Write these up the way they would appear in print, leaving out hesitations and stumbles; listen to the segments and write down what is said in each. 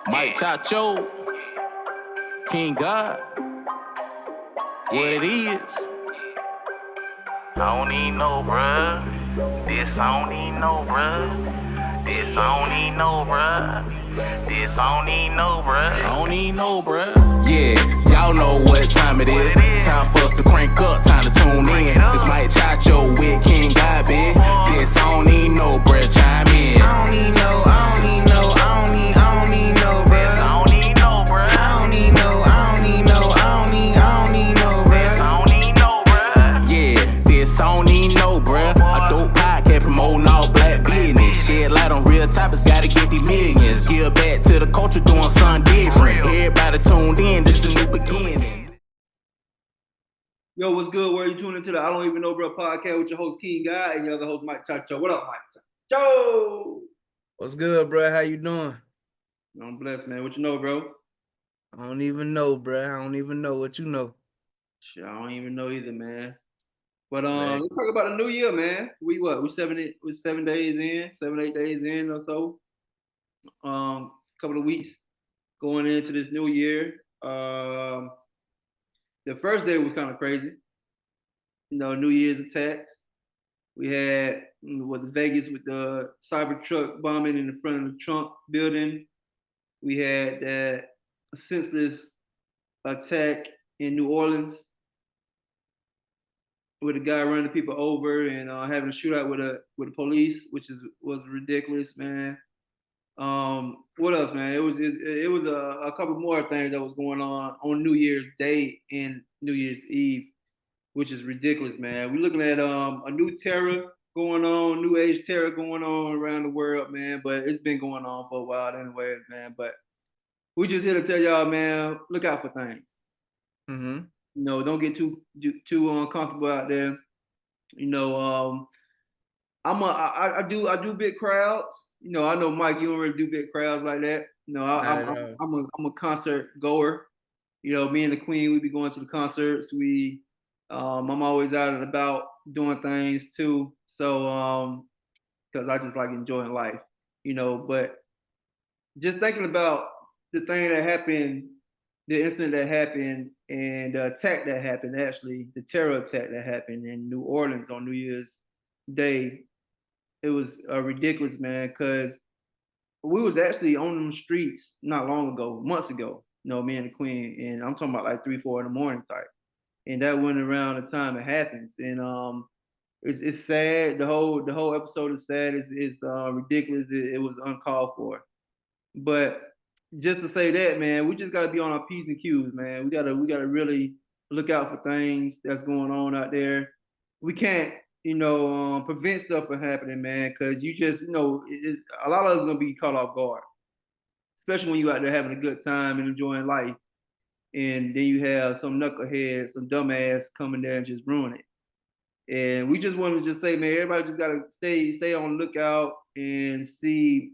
Mike Chacho, King God, what it is. I don't even know, bruh. This I don't even know, bruh. This I don't even know, bruh. This I don't even know, bruh. I don't even know, bruh. Yeah, y'all know what time it is. Time for us to crank up, time to tune in. It's Mike Chacho with King God, bitch. This I don't even know, bruh. Chime in. I don't even know, I don't even know, I don't even know, bruh. This I don't even know, bruh. I don't even know, I don't even know, I don't even know, bruh. This I don't even know, bruh. Yeah, this I don't even know, bruh. A dope podcast promoting all black business. Shed light on real topics, gotta get these millions. Give back to the culture, doing something different. Everybody tuned in, this is a new beginning. Yo, what's good? Where are you tuning into the I Don't Even Know Bro podcast with your host King Guy and your other host Mike Chacho. What up, Mike Chacho? What's good, bro? How you doing? I'm blessed, man. What you know, bro? I don't even know, bro. I don't even know what you know. Shit, I don't even know either, man. But Right. let's talk about the new year, man. We 7 days in, 7-8 days in or so. Couple of weeks going into this new year. The first day was kind of crazy. You know, New Year's attacks. We had Vegas with the Cybertruck bombing in the front of the Trump building. We had that senseless attack in New Orleans with a guy running people over and having a shootout with the police, which was ridiculous, man. What else, man? It was a couple more things that was going on New Year's Day and New Year's Eve, which is ridiculous, man. We're looking at a new terror going on, new age terror going on around the world, man. But it's been going on for a while, anyways, man. But we just here to tell y'all, man, look out for things. Mm-hmm. You know, don't get too uncomfortable out there. You know, I do big crowds. You know, I know Mike, you don't really do big crowds like that. You know, I'm a concert goer. You know, me and the Queen, we be going to the concerts. I'm always out and about doing things too. So, because I just like enjoying life, you know. But just thinking about the thing that happened, the incident that happened, and the attack that happened, actually, the terror attack that happened in New Orleans on New Year's Day, it was ridiculous, man, because we was actually on them streets not long ago, months ago, you know, me and the Queen, and I'm talking about like 3, 4 in the morning type. And that went around the time it happens. And it's sad. The whole episode is sad. It's ridiculous. It was uncalled for. But just to say that, man, we just gotta be on our P's and Q's, man. We gotta really look out for things that's going on out there. We can't, you know, prevent stuff from happening, man, because you just, you know, a lot of us gonna be caught off guard, especially when you out there having a good time and enjoying life, and then you have some knucklehead, some dumbass coming there and just ruin it. And we just want to just say, man, everybody just gotta stay on the lookout and see,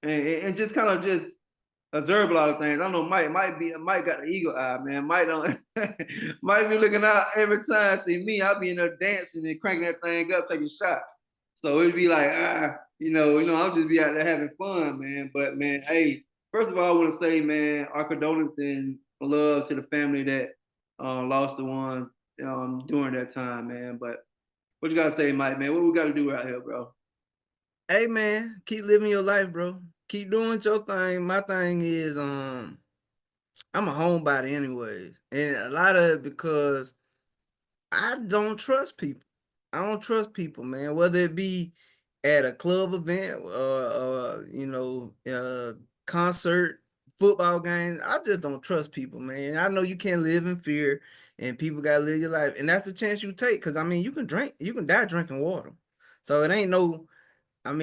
and just kind of just observe a lot of things. I know Mike got the eagle eye, man. Mike don't might be looking out every time. See me, I'll be in there dancing and cranking that thing up, taking shots. So it'd be like, I'll just be out there having fun, man. But man, hey, first of all, I want to say, man, our condolences and love to the family that lost the ones during that time, man. But what you gotta say, Mike, man? What we gotta do out here, bro? Hey, man, keep living your life, bro. Keep doing your thing. My thing is, I'm a homebody anyways. And a lot of it because I don't trust people. I don't trust people, man. Whether it be at a club event or concert, football games, I just don't trust people, man. I know you can't live in fear, and people gotta live your life, and that's the chance you take. Cause I mean, you can die drinking water. So it ain't no I'm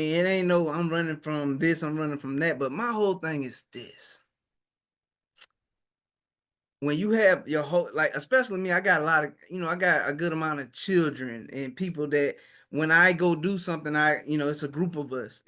running from this, I'm running from that. But my whole thing is this. When you have your whole, like, especially me, I got I got a good amount of children and people that when I go do something, it's a group of us,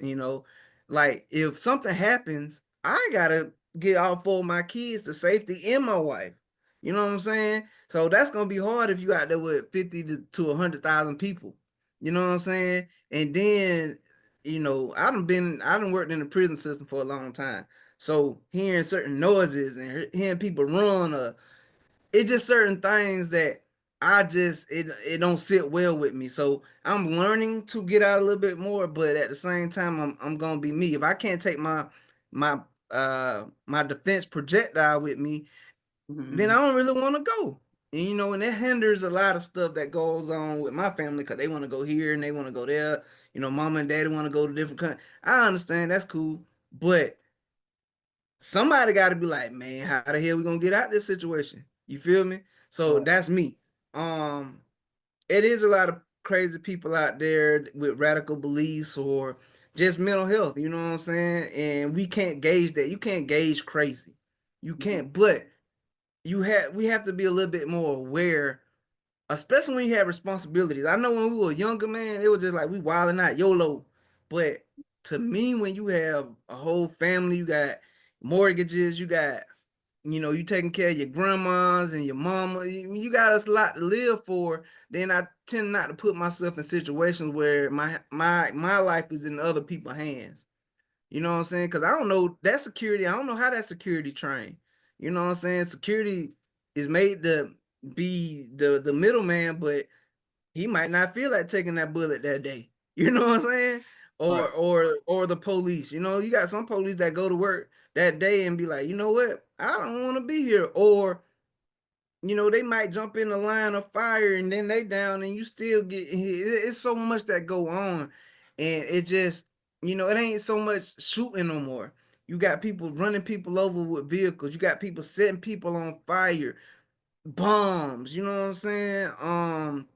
like if something happens, I gotta get all 4 of my kids to safety and my wife. You know what I'm saying? So that's gonna be hard if you out there with 50 to 100,000 people. You know what I'm saying? And then I done worked in the prison system for a long time. So hearing certain noises and hearing people run, it just certain things that it don't sit well with me. So I'm learning to get out a little bit more, but at the same time, I'm gonna be me. If I can't take my my defense projectile with me, then I Mhm. don't really want to go. And that hinders a lot of stuff that goes on with my family because they want to go here and they want to go there. Mama and daddy want to go to different countries. I understand that's cool, but somebody got to be like, man, how the hell we gonna get out this situation? You feel me? So Right. that's me. Um, it is a lot of crazy people out there with radical beliefs or just mental health. You know what I'm saying? And we can't gauge that. You can't gauge crazy. You Mhm. can't. But we have to be a little bit more aware, especially when you have responsibilities. I know when we were younger, man, it was just like we wilding out YOLO. But to me, when you have a whole family, you got mortgages, you got, you taking care of your grandmas and your mama, you got a lot to live for. Then I tend not to put myself in situations where my life is in other people's hands. You know what I'm saying? Because I don't know that security. I don't know how that security trained. You know what I'm saying? Security is made to be the middleman, but he might not feel like taking that bullet that day. You know what I'm saying? Right. Or the police. You got some police that go to work that day and be like, you know what? I don't want to be here. Or they might jump in the line of fire and then they down and you still get hit. It's so much that go on, and it just it ain't so much shooting no more. You got people running people over with vehicles. You got people setting people on fire, bombs. You know what I'm saying?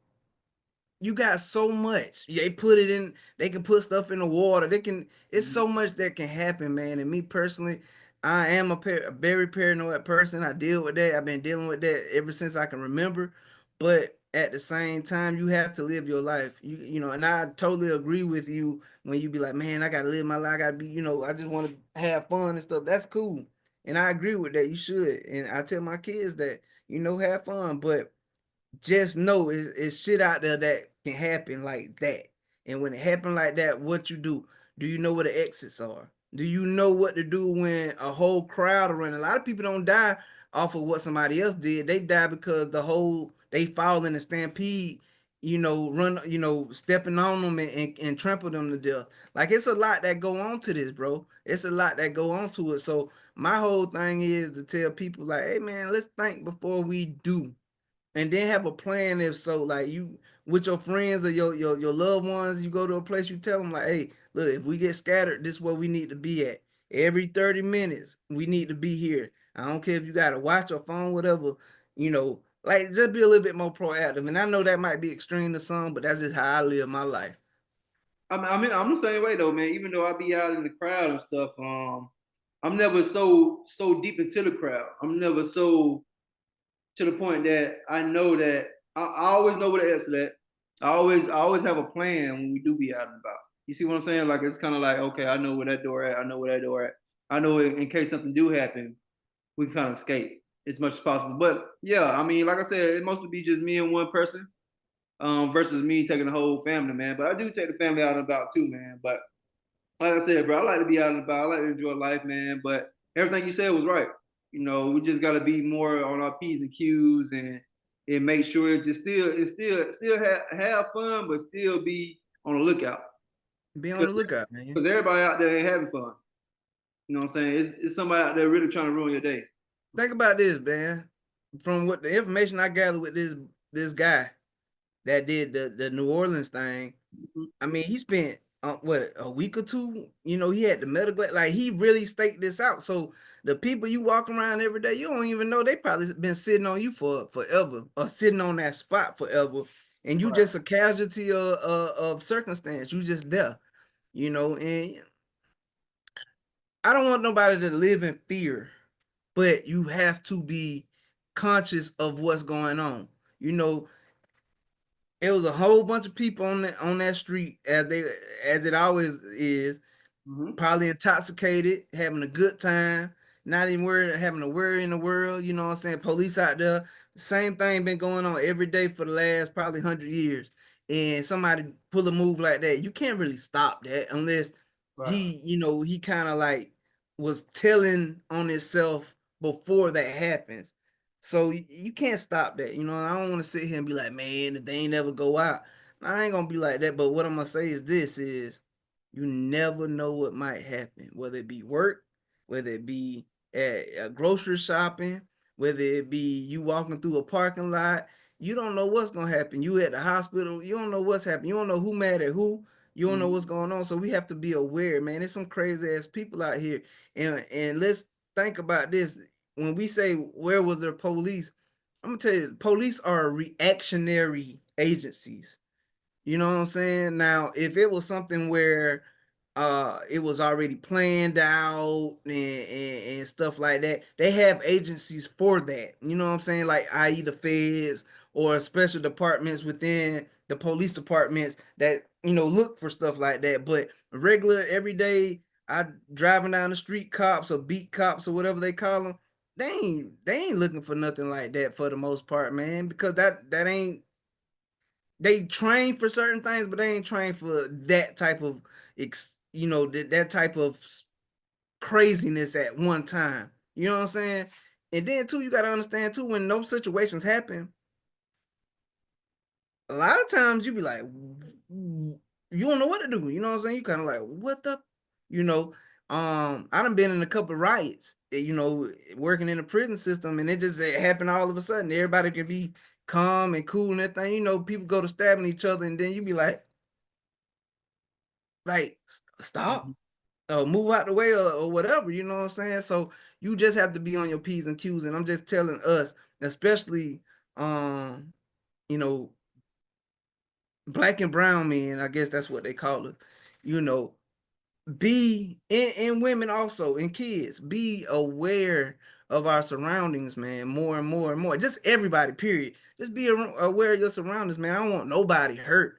You got so much. They put it in, they can put stuff in the water. It's Mhm. so much that can happen, man. And me personally, I am a very paranoid person. I deal with that. I've been dealing with that ever since I can remember. But at the same time, you have to live your life. And I totally agree with you when you be like, man, I gotta live my life. I gotta be, I just want to have fun and stuff. That's cool. And I agree with that. You should. And I tell my kids that, have fun. But just know it's shit out there that can happen like that. And when it happen like that, what you do? Do you know where the exits are? Do you know what to do when a whole crowd are running? A lot of people don't die off of what somebody else did. They die because they fall in a stampede, run, stepping on them and trample them to death. Like it's a lot that go on to this, bro. It's a lot that go on to it. So my whole thing is to tell people like, hey man, let's think before we do, and then have a plan. If so, like you with your friends or your loved ones, you go to a place, you tell them like, hey, look, if we get scattered, this is where we need to be at. Every 30 minutes we need to be here. I don't care if you got to watch your phone, whatever. Like just be a little bit more proactive. And I know that might be extreme to some, but that's just how I live my life. I mean, I'm the same way though, man. Even though I be out in the crowd and stuff, I'm never so deep into the crowd. I'm never so to the point that I know that I always know where to exit at. I always have a plan when we do be out and about. You see what I'm saying? Like it's kind of like, okay, I know where that door at. I know where that door at. I know in case something do happen, we can kind of escape as much as possible. But yeah, I mean, like I said, it mostly be just me and one person, versus me taking the whole family, man. But I do take the family out and about too, man. But like I said, bro, I like to be out and about. I like to enjoy life, man. But everything you said was right. We just got to be more on our p's and q's and make sure it still have fun, but still be on the lookout. Be on Because the lookout, man. everybody out there ain't having fun. You know what I'm saying? It's somebody out there really trying to ruin your day. Think about this, man. From what the information I gathered with this guy that did the New Orleans thing, Mhm. I mean, he spent what, a week or two. He had the medical, like he really staked this out. So the people you walk around every day, you don't even know they probably been sitting on you for forever or sitting on that spot forever, and you Right. just a casualty of circumstance. You just there, and I don't want nobody to live in fear, but you have to be conscious of what's going on. You know, it was a whole bunch of people on that street as it always is, Mm-hmm. probably intoxicated, having a good time, not even having a worry in the world. You know what I'm saying? Police out there, same thing been going on every day for the last probably 100 years. and somebody pull a move like that, you can't really stop that unless Right. he, he kind of like was telling on himself before that happens. So you can't stop that. I don't want to sit here and be like, man, if they ain't never go out. I ain't gonna be like that. But what I'm gonna say is this: is you never know what might happen, whether it be work, whether it be at grocery shopping, whether it be you walking through a parking lot. You don't know what's gonna happen. You at the hospital, you don't know what's happening. You don't know who mad at who. You don't know what's going on. So we have to be aware, man. There's some crazy ass people out here. And let's think about this. When we say where was the police, I'm gonna tell you, police are reactionary agencies. You know what I'm saying? Now, if it was something where it was already planned out and stuff like that, they have agencies for that. You know what I'm saying? Like i.e. the feds or special departments within the police departments that, look for stuff like that. But regular everyday I driving down the street cops or beat cops or whatever they call them, they ain't looking for nothing like that for the most part, man, because that ain't, they train for certain things, but they ain't trained for that type of that type of craziness at one time. You know what I'm saying? And then too, you gotta understand too, when those situations happen, a lot of times you be like, you don't know what to do. You know what I'm saying? You kind of like, what the, you know. I done been in a couple of riots, working in the prison system, and it happened all of a sudden. Everybody could be calm and cool and everything. People go to stabbing each other, and then you be like, stop, move out the way or whatever. You know what I'm saying? So you just have to be on your P's and Q's. And I'm just telling us, especially, you know, black and brown men, I guess that's what they call it, you know, be in women also, and kids, be aware of our surroundings, man, more and more and more. Just everybody, period. Just be aware of your surroundings, man. I don't want nobody hurt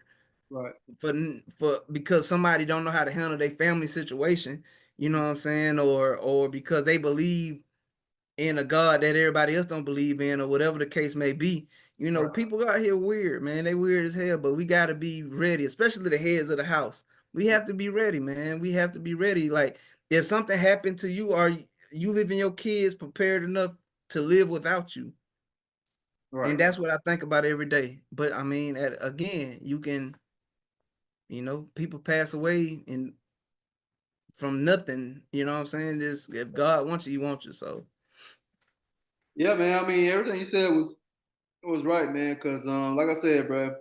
Right. for because somebody don't know how to handle their family situation, you know what I'm saying, or because they believe in a God that everybody else don't believe in, or whatever the case may be. Right. People out here weird, man. They weird as hell, but we got to be ready, especially the heads of the house. We have to be ready, man. We have to be ready. Like, if something happened to you, are you leaving your kids prepared enough to live without you? Right. And that's what I think about every day. But I mean, again, you can, people pass away and from nothing. You know what I'm saying? Just if God wants you, He wants you. So Yeah, man. I mean, everything you said was right, man. Cause like I said, bro,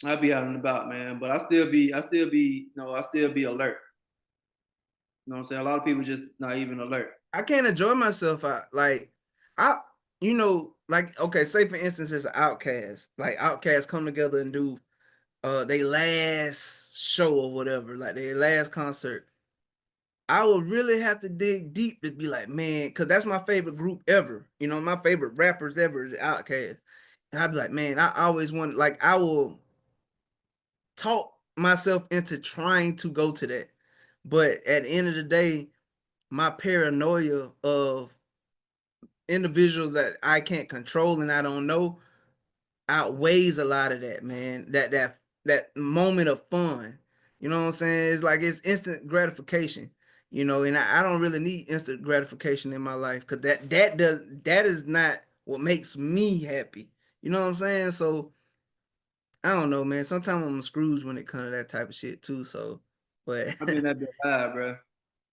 I be out and about, man. But I still be alert. You know what I'm saying? A lot of people just not even alert. I can't enjoy myself. I, like, okay, say for instance, it's an outcast. Like, outcasts come together and do they last show or whatever, like their last concert. I would really have to dig deep to be like, man, because that's my favorite group ever. My favorite rappers ever is Outkast. And I'd be like, man, I always want, like, I will talk myself into trying to go to that. But at the end of the day, my paranoia of individuals that I can't control and I don't know outweighs a lot of that, man. That moment of fun. You know what I'm saying? It's like it's instant gratification. And I don't really need instant gratification in my life because that is not what makes me happy. You know what I'm saying? So I don't know, man. Sometimes I'm a Scrooge when it comes to that type of shit too. So, but I mean that be alive, bro.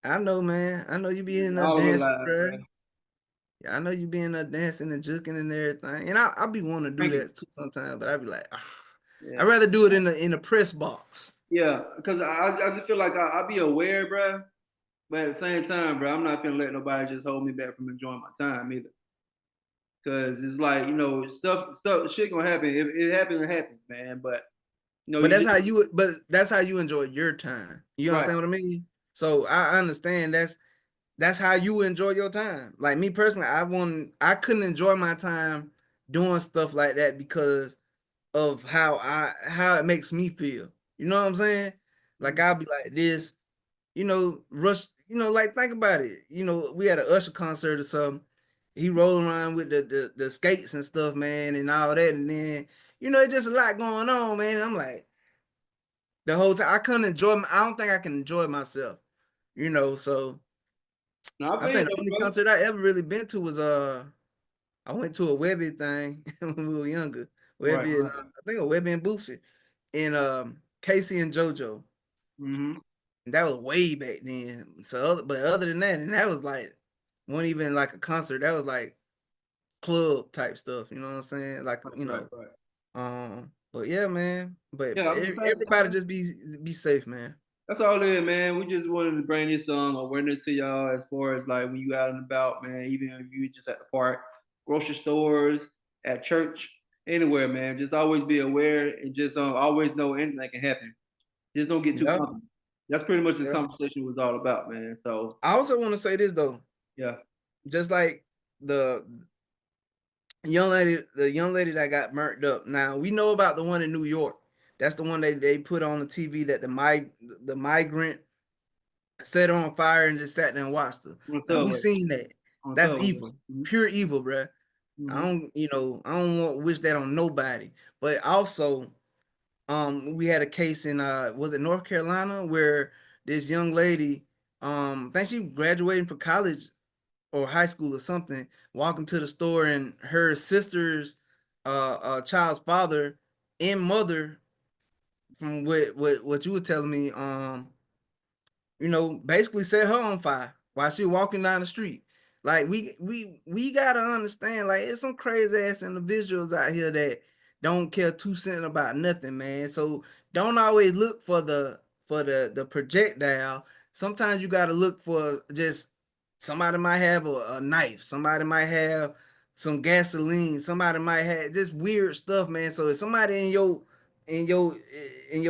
I know, man. I know you be in there All dancing, alive, bro. bro. Yeah, I know you be in there dancing and juking and everything. And I be wanting to do Thank you. that too sometimes, but I be like, Yeah. I'd rather do it in the press box. Yeah, because I just feel like I be aware, bro. But at the same time, bro, I'm not gonna let nobody just hold me back from enjoying my time either. Cause it's like, stuff shit gonna happen. If it happens, it happens, man. But But you just that's how you enjoy your time. You right. understand what I mean? So I understand that's how you enjoy your time. Like me personally, I couldn't enjoy my time doing stuff like that because of how it makes me feel. You know what I'm saying? Like I'll be like this, Rush, like think about it. We had an Usher concert or something. He rolling around with the skates and stuff, man, and all that, and then you know, it's just a lot going on, man. And I'm like, the whole time I couldn't enjoy. I don't think I can enjoy myself, you know. So No, I I feel you think the though, only bro. concert I ever really been to was I went to a Webby thing when we were younger. Right, Webby and right. I think a Webby and Boosie and Casey and JoJo. Mm-hmm. And that was way back then. So, but other than that, and that was like, wasn't even like a concert. That was like club type stuff. You know what I'm saying? Like, Right, you right, know. right. But yeah, man. But Yeah, I'm just saying, everybody just be safe, man. that's all it is, man. We just wanted to bring this awareness to y'all as far as like when you out and about, man. Even if you just at the park, grocery stores, at church, anywhere, man. Just always be aware and just always know anything can happen. Just don't get too Yeah, comfortable. That's pretty much the yeah. conversation was all about, man. So I also want to say this though, yeah, just like the the young lady that got burnt up. Now we know about the one in New York. That's the one they put on the TV that the migrant set her on fire and just sat there and watched her. on the Now we subway, seen that. on the That's subway. evil, pure evil, bruh. I Mm-hmm. don't, I don't want wish that on nobody. But also, we had a case in was it North Carolina where this young lady, I think she graduating from college or high school or something, walking to the store and her sister's child's father and mother, from what you were telling me, basically set her on fire while she was walking down the street. Like we gotta understand, like it's some crazy ass individuals out here that don't care 2 cents about nothing, man. So don't always look for the projectile. Sometimes you gotta look for just somebody might have a knife, somebody might have some gasoline, somebody might have just weird stuff, man. So if somebody in your in your in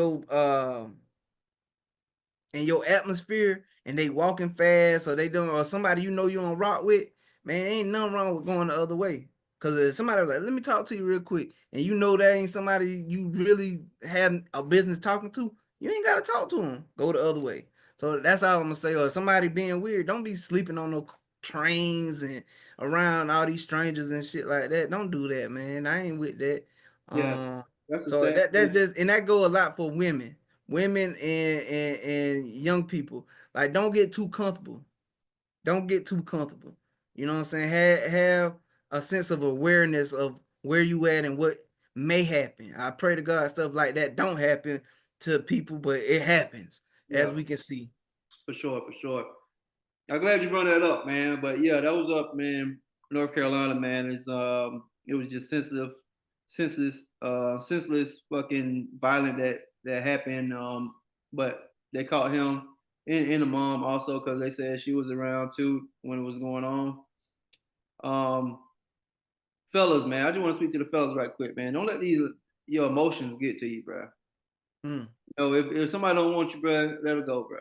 your atmosphere and they walking fast or they doing or somebody you on rock with, man, ain't nothing wrong with going the other way. Cause if somebody was like, let me talk to you real quick, and you know that ain't somebody you really have a business talking to, you ain't gotta talk to them. Go the other way. So that's all I'm gonna say. Or somebody being weird, don't be sleeping on no trains and around all these strangers and shit like that. Don't do that, man. I ain't with that. Yeah, Um, that's a so sad that's thing. just and that go a lot for women and young people. Like don't get too comfortable. Don't get too comfortable. You know what I'm saying? Have a sense of awareness of where you at and what may happen. I pray to God stuff like that don't happen to people, but it happens as Yeah, we can see. for sure, for sure. I'm glad you brought that up, man. But yeah, that was up, man. North Carolina, man. It was just senseless, fucking violent that happened. But they caught him in the mom also because they said she was around too when it was going on. Um, fellas, man, I just want to speak to the fellas right quick, man. Don't let these your emotions get to you, bro. Hmm. You know, if somebody don't want you, bro, let it go, bro.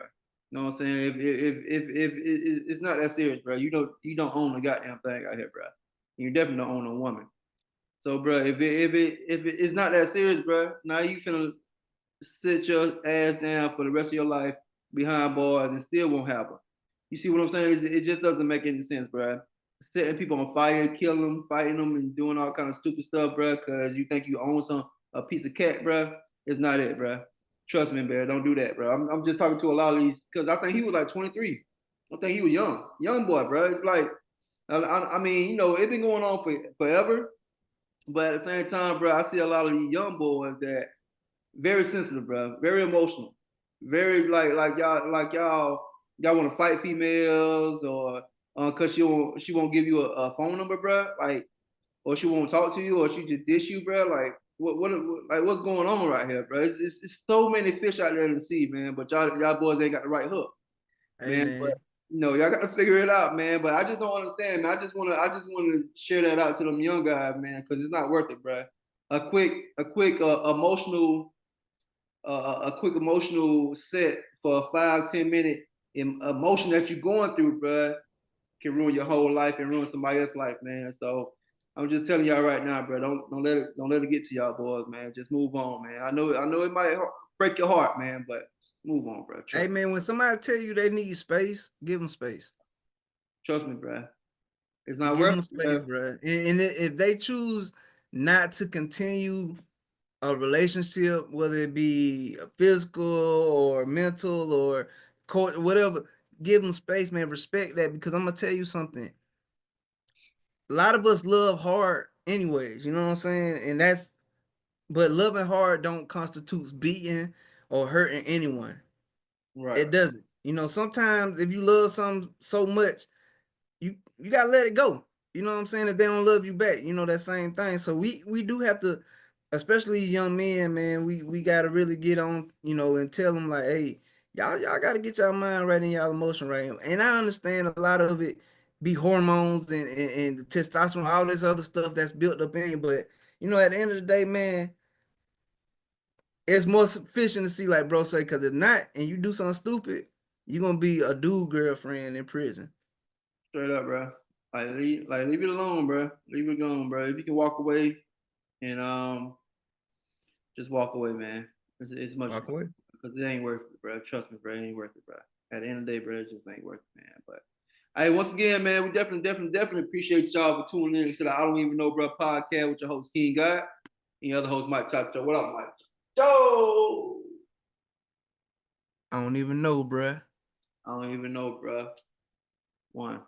You know what I'm saying? If it's not that serious, bro, you don't own a goddamn thing out here, bro. You definitely don't own a woman. So, bro, if it's not that serious, bro, now you finna sit your ass down for the rest of your life behind bars and still won't have her. You see what I'm saying? It just doesn't make any sense, bro. Setting people on fire, killing them, fighting them, and doing all kind of stupid stuff, bro, because you think you own a piece of cat, bro. It's not it, bro. Trust me, bro. Don't do that, bro. I'm just talking to a lot of these because I think he was like 23. I think he was young boy, bro. It's like I mean, it's been going on for forever, but at the same time, bro, I see a lot of these young boys that very sensitive, bro. Very emotional. Very like y'all want to fight females or cause she won't give you a phone number, bro. Like or she won't talk to you or she just dish you, bro. Like what's going on right here, bro? It's so many fish out there in the sea, man. But y'all boys ain't got the right hook, Hey man. But man. y'all got to figure it out, man. But I just don't understand, man. I just wanna share that out to them young guys, man, because it's not worth it, bro. A quick a quick emotional set for a 5-10 minute emotion that you're going through, bro, can ruin your whole life and ruin somebody else's life, man. So I'm just telling y'all right now, bro. Don't let it get to y'all boys, man. Just move on, man. I know it might break your heart, man, but move on, bro. Hey Trust man, when somebody tell you they need space, give them space. trust me, bro. It's not Give worth them it, space, bro. bro. And if they choose not to continue a relationship, whether it be physical or mental or court, whatever, give them space, man. Respect that, because I'm gonna tell you something. A lot of us love hard, anyways. You know what I'm saying? And but loving hard don't constitute beating or hurting anyone. Right. It doesn't. Sometimes if you love something so much, you gotta let it go. You know what I'm saying? If they don't love you back, that same thing. So we do have to, especially young men, man. We gotta really get on, and tell them like, hey, y'all gotta get y'all mind right and y'all emotion right. And I understand a lot of it be hormones and testosterone, all this other stuff that's built up in you. But at the end of the day, man, it's more sufficient to see, like bro say, because if not, and you do something stupid, you're gonna be a dude girlfriend in prison. Straight up, bro. Leave it alone, bro. Leave it alone, bro. If you can walk away and just walk away, man. It's much Walk away. because it ain't worth it, bro. Trust me, bro. It ain't worth it, bro. At the end of the day, bro, it just ain't worth it, man. But hey, once again, man, we definitely appreciate y'all for tuning in to the I Don't Even Know, Bro podcast with your host King God and your other host Mike Chacho. What up, Mike? Joe. I don't even know, bruh. I don't even know, bro. One.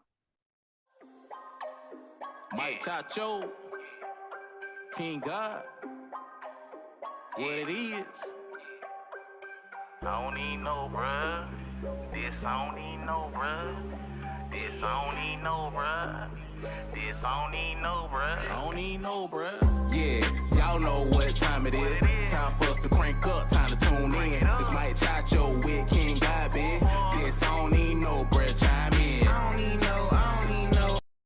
Mike Chacho, King God, what it is. I don't even know, bruh. This I don't even know, bruh. This I don't even know, bruh. This I don't even know, bruh. I don't even know, bruh. Yeah, y'all know what time it is.